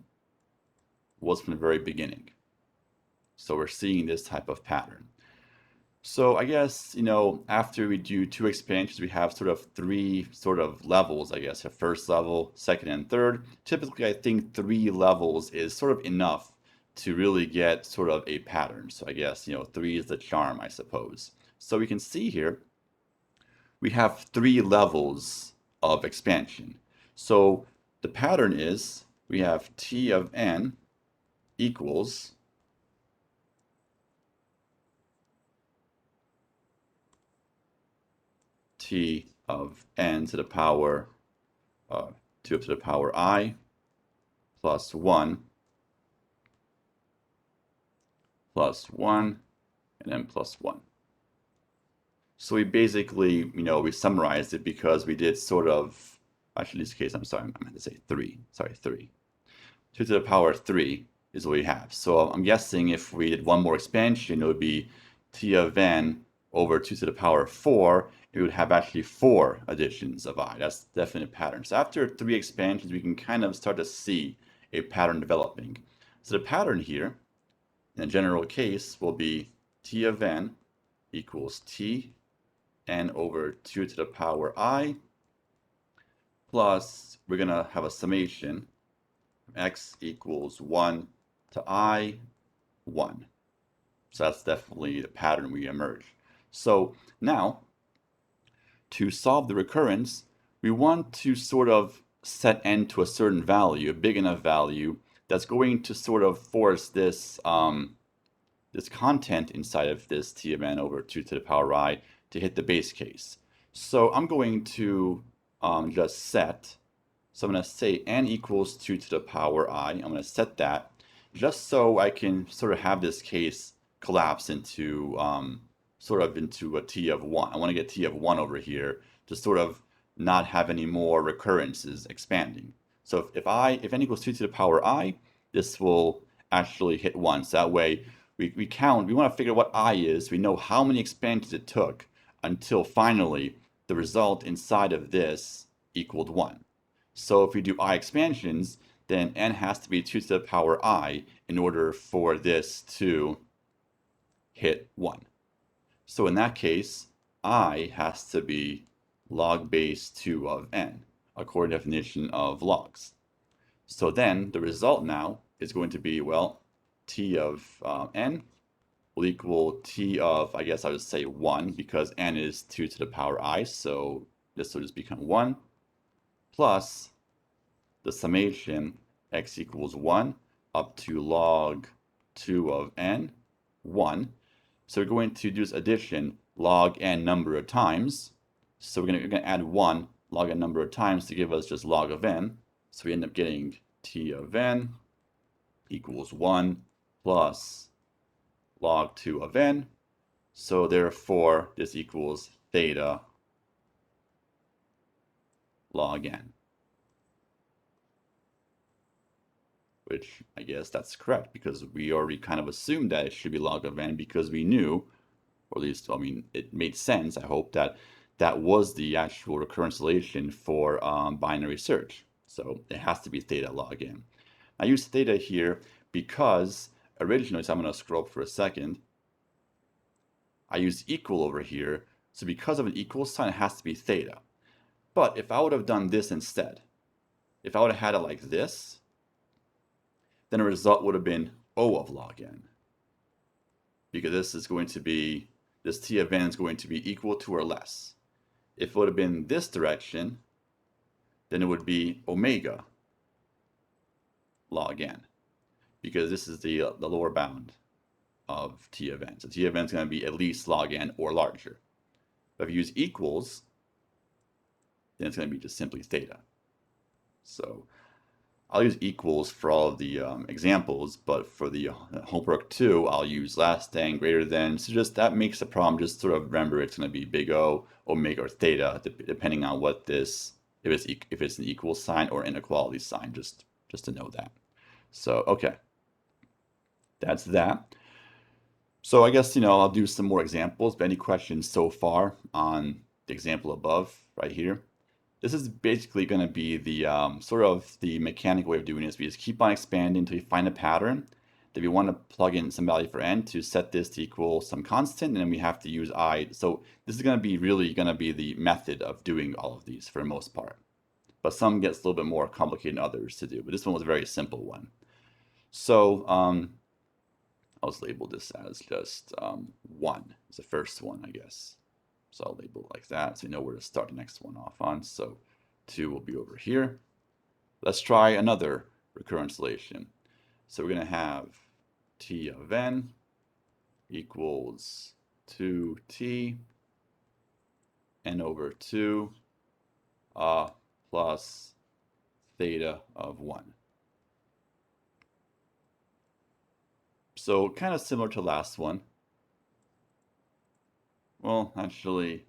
S1: was from the very beginning. So we're seeing this type of pattern. So I guess, after we do 2 expansions, we have sort of 3 sort of levels, I guess, a first level, second, and third. Typically, I think 3 levels is sort of enough to really get sort of a pattern. So I guess, 3 is the charm, I suppose. So we can see here, we have 3 levels of expansion. So the pattern is we have t of n equals t of n to the power 2 up to the power I plus 1 plus 1 and then plus 1. So we basically, we summarized it because we did sort of, actually in this case, I'm sorry, I meant to say 3. Sorry, 3. 2 to the power 3 is what we have. So I'm guessing if we did one more expansion, it would be t of n over 2 to the power 4. It would have actually 4 additions of I. That's definitely a pattern. So after 3 expansions, we can kind of start to see a pattern developing. So the pattern here, in a general case, will be t of n equals t n over 2 to the power I, plus we're going to have a summation, x equals 1 to I, 1. So that's definitely the pattern we emerge. So now, to solve the recurrence, we want to sort of set n to a certain value, a big enough value, that's going to sort of force this this content inside of this t of n over 2 to the power I to hit the base case. So I'm going to just set, so I'm going to say n equals 2 to the power I. I'm going to set that just so I can sort of have this case collapse into sort of into a t of 1. I want to get t of 1 over here to sort of not have any more recurrences expanding. So if n equals 2 to the power I, this will actually hit 1. So that way we count, we want to figure what I is, we know how many expansions it took until finally the result inside of this equaled 1. So if we do I expansions, then n has to be 2 to the power I in order for this to hit 1. So in that case, I has to be log base 2 of n, according to the definition of logs. So then the result now is going to be, well, t of n will equal t of, I guess I would say 1, because n is 2 to the power I, so this will just become 1, plus the summation x equals 1 up to log 2 of n, 1. So we're going to do this addition log n number of times. So we're going to add 1 log n number of times to give us just log of n. So we end up getting t of n equals 1 plus log 2 of n. So therefore, this equals theta log n, which I guess that's correct because we already kind of assumed that it should be log of n because we knew, or at least, I mean, it made sense, I hope, that that was the actual recurrence relation for binary search. So it has to be theta log n. I use theta here because originally, so I'm going to scroll up for a second, I used equal over here. So because of an equal sign, it has to be theta. But if I would have done this instead, if I would have had it like this, then the result would have been O of log n. Because this is going to be, this t of n is going to be equal to or less. If it would have been this direction, then it would be omega log n. Because this is the lower bound of t of n. So t of n is going to be at least log n or larger. But if you use equals, then it's going to be just simply theta. So I'll use equals for all of the examples, but for the homework 2, I'll use less than, greater than. So just that makes the problem, just sort of remember it's going to be big O, omega, or theta, depending on what this, if it's an equal sign or inequality sign, just to know that. So, okay, that's that. So I guess, I'll do some more examples, but any questions so far on the example above right here? This is basically going to be the sort of the mechanical way of doing this. We just keep on expanding until we find a pattern. Then we want to plug in some value for n to set this to equal some constant, and then we have to use I. So this is going to be really going to be the method of doing all of these for the most part. But some gets a little bit more complicated than others to do. But this one was a very simple one. So I'll just label this as just 1. It's the first one, I guess. So I'll label it like that so you know where to start the next one off on. So 2 will be over here. Let's try another recurrence relation. So we're going to have t of n equals 2t n over 2 plus theta of 1. So kind of similar to last one. Well, actually,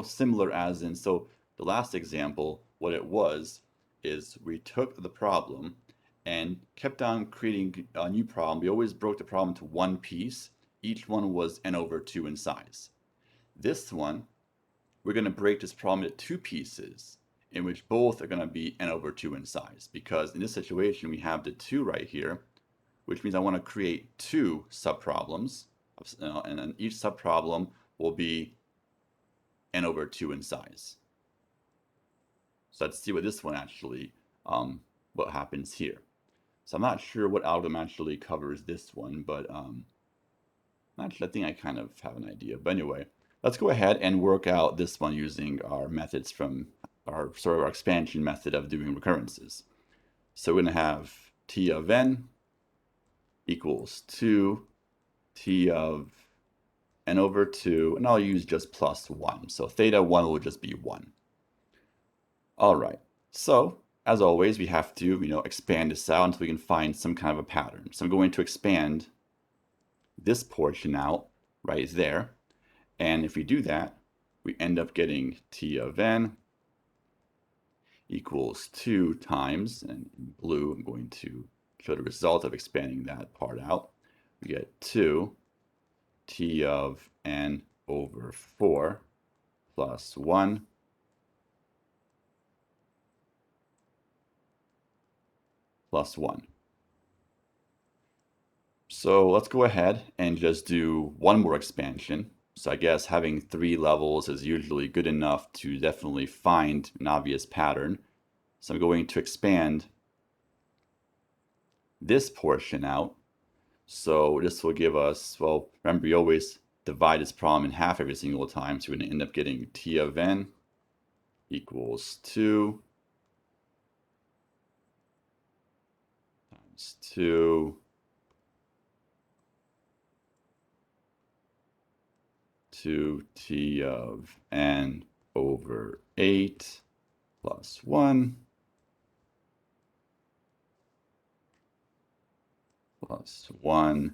S1: similar as in, so the last example, what it was is we took the problem and kept on creating a new problem. We always broke the problem to one piece. Each one was n over 2 in size. This one, we're going to break this problem into 2 pieces in which both are going to be n over 2 in size, because in this situation we have the 2 right here, which means I want to create 2 subproblems, and then each subproblem will be n over 2 in size. So let's see what this one actually, what happens here. So I'm not sure what algorithm actually covers this one, but Actually, I think I kind of have an idea. But anyway, let's go ahead and work out this one using our methods from our sort of our expansion method of doing recurrences. So we're going to have t of n equals 2 t of n over 2, and I'll use just plus 1. So theta 1 will just be 1. All right. So as always, we have to, expand this out until we can find some kind of a pattern. So I'm going to expand this portion out right there. And if we do that, we end up getting t of n equals 2 times, and in blue, I'm going to show the result of expanding that part out. We get 2 t of n over 4 plus 1 plus 1. So let's go ahead and just do one more expansion. So I guess having 3 levels is usually good enough to definitely find an obvious pattern. So I'm going to expand this portion out. So this will give us, well, remember we always divide this problem in half every single time. So we're going to end up getting t of n equals 2 times 2 to t of n over 8 plus 1 plus 1,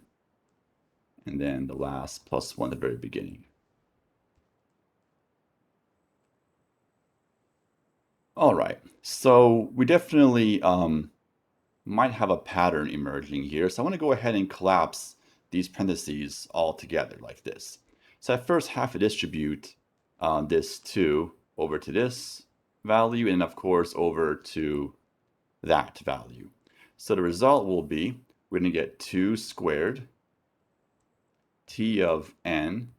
S1: and then the last plus 1 at the very beginning. All right, so we definitely might have a pattern emerging here. So I want to go ahead and collapse these parentheses all together like this. So I first have to distribute this 2 over to this value, and of course over to that value. So the result will be, we're going to get 2 squared t of n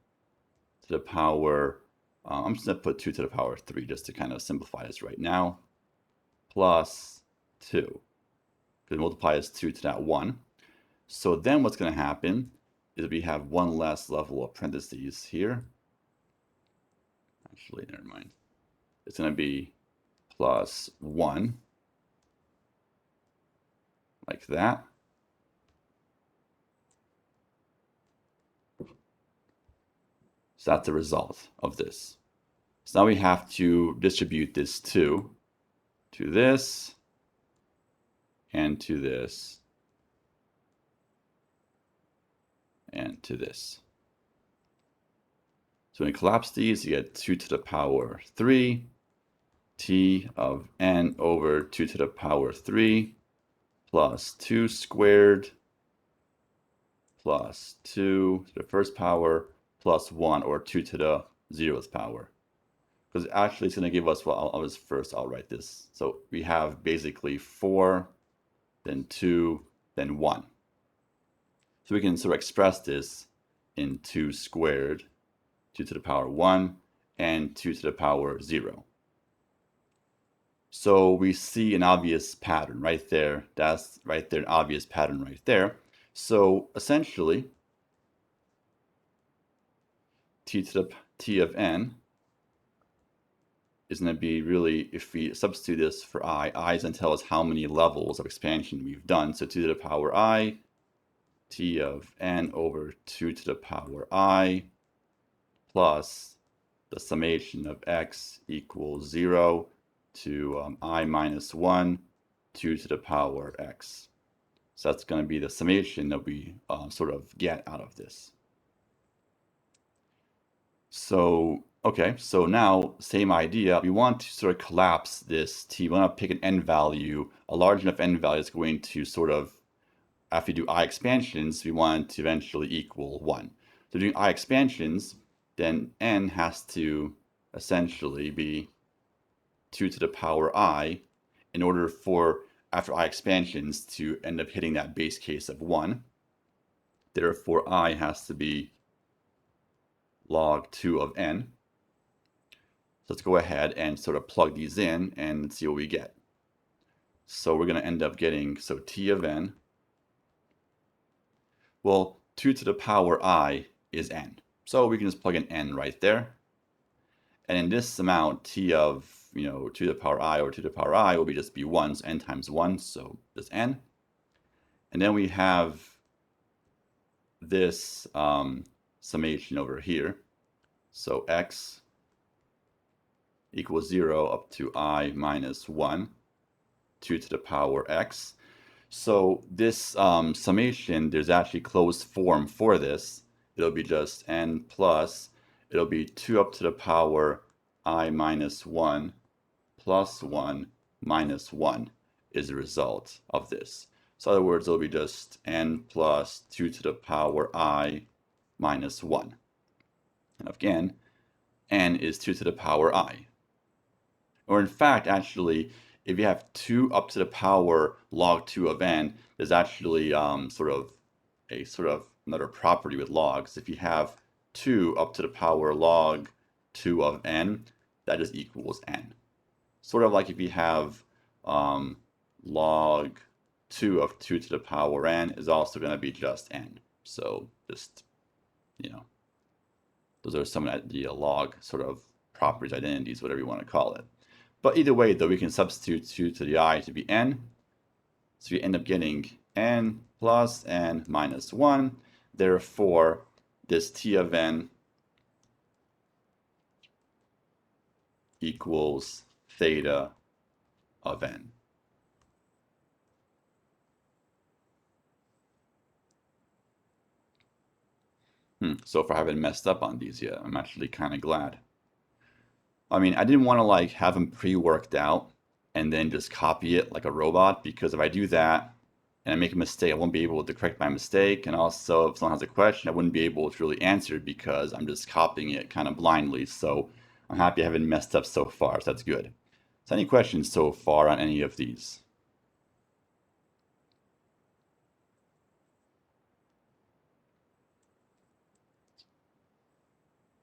S1: to the power, I'm just going to put 2 to the power 3 just to kind of simplify this right now, plus 2. Because multiply is 2 to that 1. So then what's going to happen is we have one less level of parentheses here. Actually, never mind. It's going to be plus 1, like that. So that's the result of this. So now we have to distribute this 2 to this, and to this, and to this. So when you collapse these, you get 2 to the power 3, t of n over 2 to the power 3, plus 2 squared, plus 2 to the first power, plus 1, or 2 to the 0th power. Because actually it's going to give us, well, I'll write this. So we have basically 4, then 2, then 1. So we can sort of express this in 2 squared, 2 to the power 1, and 2 to the power 0. So we see an obvious pattern right there. That's right there, an obvious pattern right there. So essentially, t of n is going to be really, if we substitute this for I is going to tell us how many levels of expansion we've done. So 2 to the power I, t of n over 2 to the power I, plus the summation of x equals 0 to I minus 1, 2 to the power x. So that's going to be the summation that we sort of get out of this. So, okay, so now, same idea. We want to sort of collapse this t. We want to pick an n value. A large enough n value is going to sort of, after we do I expansions, we want to eventually equal 1. So doing I expansions, then n has to essentially be 2 to the power I in order for, after I expansions, to end up hitting that base case of 1. Therefore, I has to be log 2 of n. So let's go ahead and sort of plug these in and see what we get. So we're going to end up getting, so t of n, well, 2 to the power I is n. So we can just plug in n right there. And in this amount, t of, 2 to the power I over 2 to the power I will just be 1, so n times 1, so just n. And then we have this summation over here. So x equals 0 up to I minus 1, 2 to the power x. So this summation, there's actually closed form for this. It'll be just n plus, it'll be 2 up to the power I minus 1 plus 1 minus 1 is the result of this. So in other words, it'll be just n plus 2 to the power I minus 1. And again, n is 2 to the power I. Or in fact, actually, if you have 2 up to the power log 2 of n, there's actually sort of another property with logs. If you have 2 up to the power log 2 of n, that just equals n. Sort of like if you have log 2 of 2 to the power n is also going to be just n. So just, those are some of the log sort of properties, identities, whatever you want to call it. But either way, though, we can substitute 2 to the I to be n. So you end up getting n plus n minus 1. Therefore, this t of n equals theta of n. So far I haven't messed up on these yet. I'm actually kind of glad. I mean, I didn't want to have them pre-worked out and then just copy it like a robot, because if I do that and I make a mistake, I won't be able to correct my mistake. And also, if someone has a question, I wouldn't be able to really answer it because I'm just copying it kind of blindly. So I'm happy I haven't messed up so far, so that's good. So any questions so far on any of these?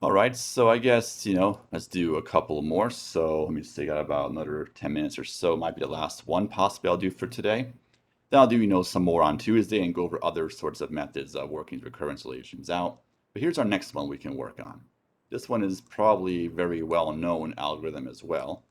S1: All right, so I guess, let's do a couple more. So let me see, I got about another 10 minutes or so. Might be the last one possibly I'll do for today. Then I'll do, some more on Tuesday and go over other sorts of methods of working recurrence relations out. But here's our next one we can work on. This one is probably very well-known algorithm as well.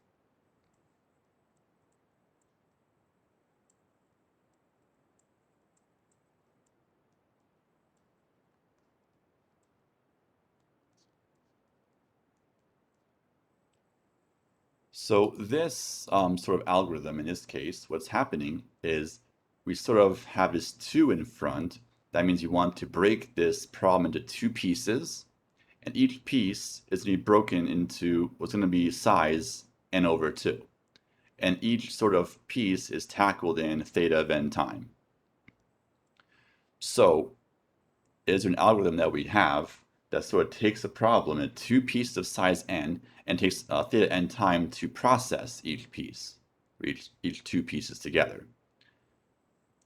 S1: So this sort of algorithm, in this case, what's happening is we sort of have this 2 in front. That means you want to break this problem into 2 pieces. And each piece is going to be broken into what's going to be size n over 2. And each sort of piece is tackled in theta of n time. So is an algorithm that we have that sort of takes a problem in 2 pieces of size n and takes theta n time to process each piece, or each 2 pieces together.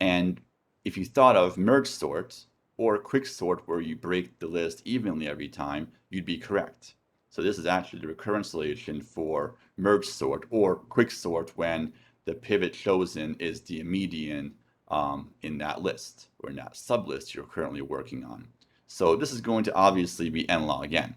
S1: And if you thought of merge sort or quick sort where you break the list evenly every time, you'd be correct. So this is actually the recurrence relation for merge sort or quick sort when the pivot chosen is the median in that list or in that sublist you're currently working on. So this is going to obviously be n log n.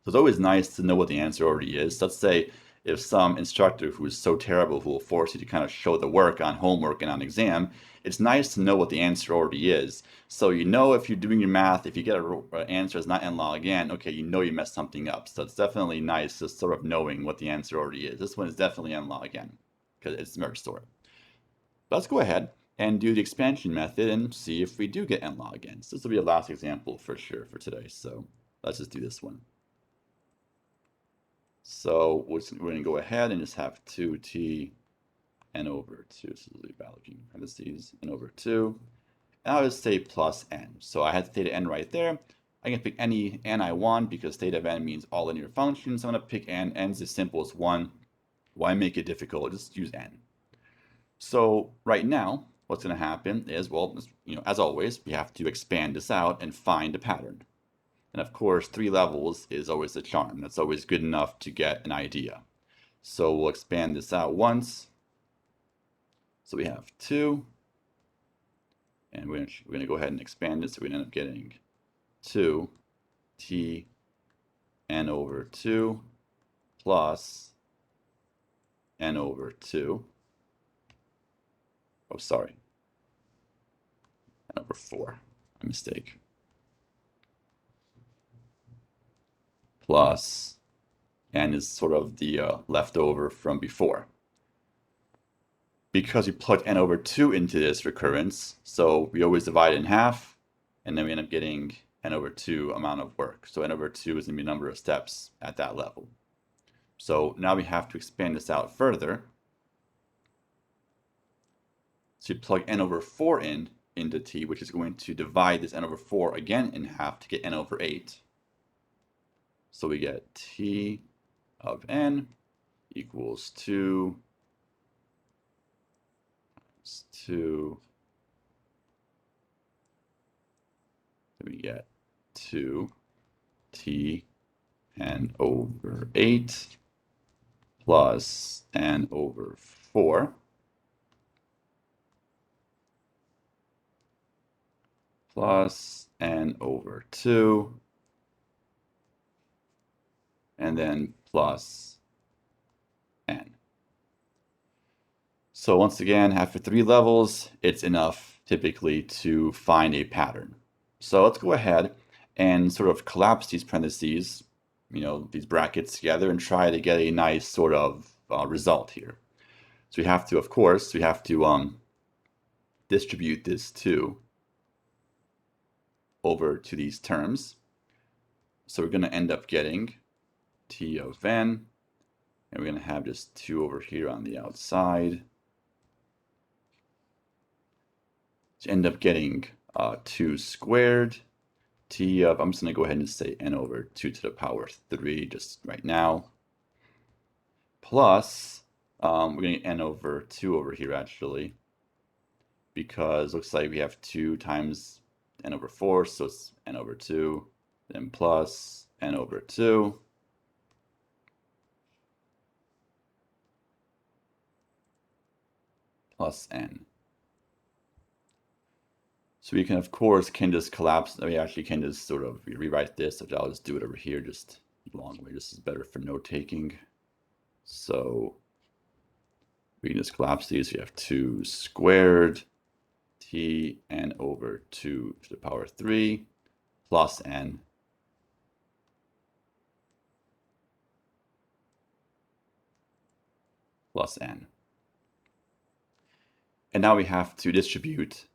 S1: So it's always nice to know what the answer already is. Let's say if some instructor who is so terrible who will force you to kind of show the work on homework and on exam, it's nice to know what the answer already is. So if you're doing your math, if you get an answer is not n log n, okay, you messed something up. So it's definitely nice just sort of knowing what the answer already is. This one is definitely n log n because it's merge sort. Let's go ahead and do the expansion method and see if we do get n log n. So this will be the last example for sure for today. So let's just do this one. So we're going to go ahead and just have 2t n over 2. So leave out in parentheses n over 2. And I'll just say plus n. So I had theta n right there. I can pick any n I want because theta of n means all linear functions. So I'm going to pick n. N's as simple as 1. Why make it difficult? Just use n. So right now, what's going to happen is, well, as always, we have to expand this out and find a pattern. And of course, 3 levels is always the charm. That's always good enough to get an idea. So we'll expand this out once. So we have 2. And we're going to go ahead and expand it. So we end up getting 2 t n over 2 plus n over 2. Oh, sorry. N over 4. My mistake. Plus n is sort of the leftover from before. Because we plugged n over 2 into this recurrence, so we always divide it in half, and then we end up getting n over 2 amount of work. So n over 2 is going to be the number of steps at that level. So now we have to expand this out further. So you plug n over 4 into t, which is going to divide this n over 4 again in half to get n over 8. So we get t of n equals 2 times 2. Then we get 2 t n over 8 plus n over 4 plus n over 2, and then plus n. So once again, after 3 levels, it's enough typically to find a pattern. So let's go ahead and sort of collapse these parentheses, these brackets together, and try to get a nice sort of result here. So we have to, of course, distribute this 2 over to these terms. So we're going to end up getting t of n, and we're going to have just 2 over here on the outside. To end up getting 2 squared, t of, I'm just going to go ahead and say n over 2 to the power 3 just right now, plus, we're going to get n over 2 over here actually, because it looks like we have 2 times n over 4, so it's n over 2, then plus n over 2, plus n. So we can, of course, just collapse. We actually can just sort of rewrite this. So I'll just do it over here, just a long way. This is better for note taking. So we can just collapse these. We have 2 squared t n over 2 to the power 3 plus n plus n. And now we have to distribute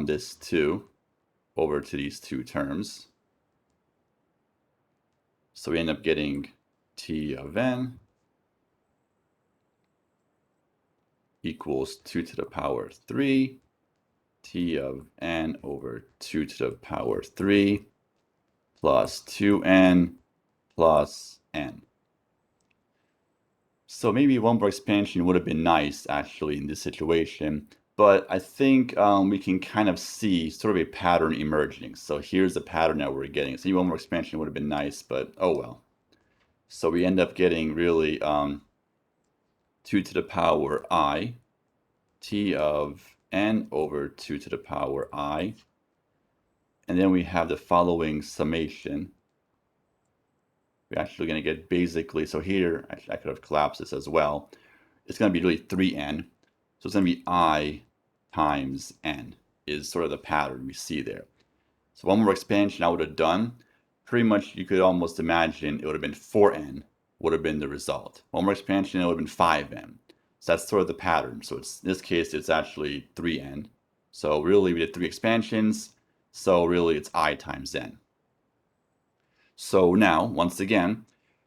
S1: this 2 over to these 2 terms. So we end up getting t of n equals 2 to the power 3, t of n over 2 to the power 3 plus 2n plus n. So maybe one more expansion would have been nice, actually, in this situation. But I think we can kind of see sort of a pattern emerging. So here's the pattern that we're getting. So maybe one more expansion would have been nice, but oh well. So we end up getting really 2 to the power I, t of n over 2 to the power I. And then we have the following summation. We're actually going to get basically, so here, actually I could have collapsed this as well. It's going to be really 3n. So it's going to be I times n is sort of the pattern we see there. So one more expansion I would have done, pretty much you could almost imagine it would have been 4n would have been the result. One more expansion, it would have been 5n. So that's sort of the pattern. So it's, in this case, it's actually 3n. So really we did 3 expansions. So really it's I times n. So now, once again,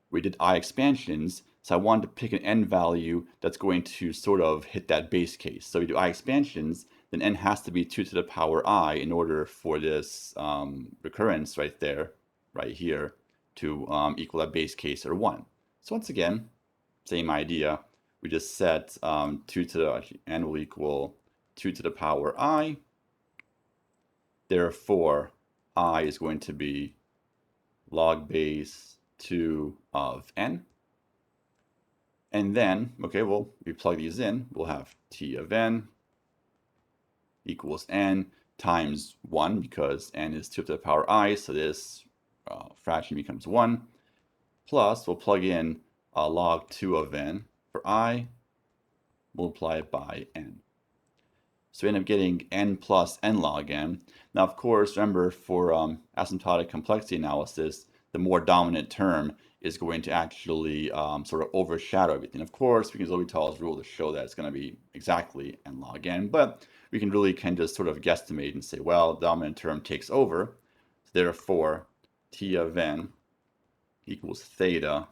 S1: we did I expansions, so I wanted to pick an n value that's going to sort of hit that base case. So we do I expansions, then n has to be 2 to the power I in order for this recurrence right there, right here, to equal that base case or 1. So once again, same idea. We just set 2 to the, actually, n will equal 2 to the power I. Therefore, I is going to be log base 2 of n. And then, okay, well, we plug these in, we'll have t of n equals n times 1, because n is 2 to the power I, so this fraction becomes 1, plus we'll plug in log 2 of n for I, multiply it by n. So we end up getting n plus n log n. Now, of course, remember for asymptotic complexity analysis, the more dominant term is going to actually sort of overshadow everything. Of course, we can use L'Hopital's rule to show that it's going to be exactly n log n, but we can really kind of just sort of guesstimate and say, well, the dominant term takes over. So therefore, T of n equals theta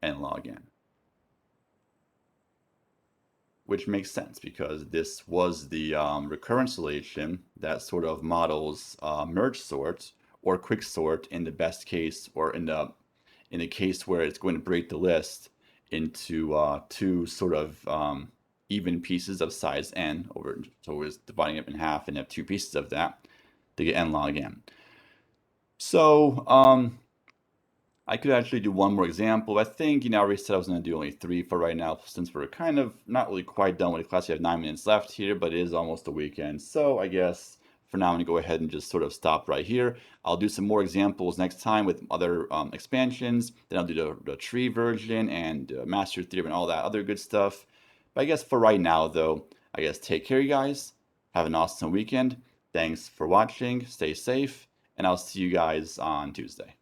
S1: n log n. Which makes sense because this was the recurrence relation that sort of models merge sort or quick sort in the best case, or in the case where it's going to break the list into two sort of even pieces of size n over. So we're dividing it in half and have two pieces of that to get n log n. So I could actually do one more example. I think, I already said I was going to do only 3 for right now, since we're kind of not really quite done with the class. We have 9 minutes left here, but it is almost the weekend. So I guess for now I'm going to go ahead and just sort of stop right here. I'll do some more examples next time with other expansions. Then I'll do the tree version and master theorem and all that other good stuff. But I guess for right now, though, I guess take care, you guys. Have an awesome weekend. Thanks for watching. Stay safe. And I'll see you guys on Tuesday.